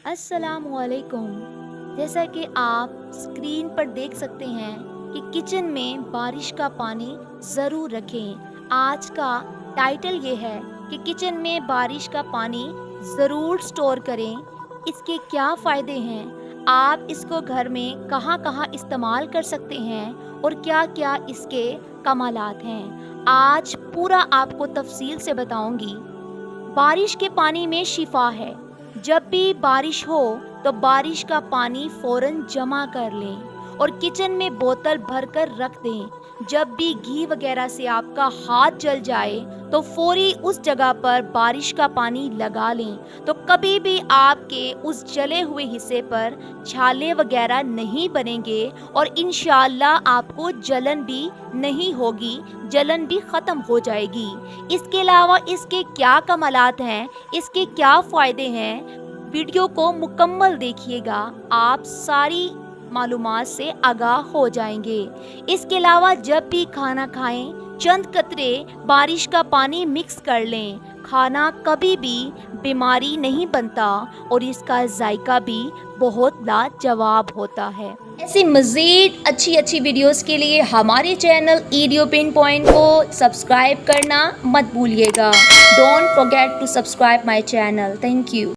अस्सलाम वालेकुम। जैसा कि आप स्क्रीन पर देख सकते हैं कि किचन में बारिश का पानी ज़रूर रखें। आज का टाइटल ये है कि किचन में बारिश का पानी ज़रूर स्टोर करें। इसके क्या फ़ायदे हैं, आप इसको घर में कहाँ-कहाँ इस्तेमाल कर सकते हैं और क्या-क्या इसके कमालात हैं। आज पूरा आपको तफसील से बताऊंगी। बारिश के पानी में शिफा है। जब भी बारिश हो तो बारिश का पानी फौरन जमा कर लें और किचन में बोतल भरकर रख दें। जब भी घी वगैरह से आपका हाथ जल जाए तो फौरी उस जगह पर बारिश का पानी लगा लें, तो कभी भी आपके उस जले हुए हिस्से पर छाले वगैरह नहीं बनेंगे और इंशाअल्लाह आपको जलन भी नहीं होगी, जलन भी ख़त्म हो जाएगी। इसके अलावा इसके क्या कमालात हैं, इसके क्या फ़ायदे हैं, वीडियो को मुकम्मल देखिएगा, आप सारी मालूमात से आगाह हो जाएंगे। इसके अलावा जब भी खाना खाएं, चंद कतरे बारिश का पानी मिक्स कर लें। खाना कभी भी बीमारी नहीं बनता और इसका जायका भी बहुत लाजवाब होता है। ऐसी मज़ीद अच्छी वीडियोस के लिए हमारे चैनल ईडियो पिन पॉइंट को सब्सक्राइब करना मत भूलिएगा। Don't forget to subscribe my channel. Thank you.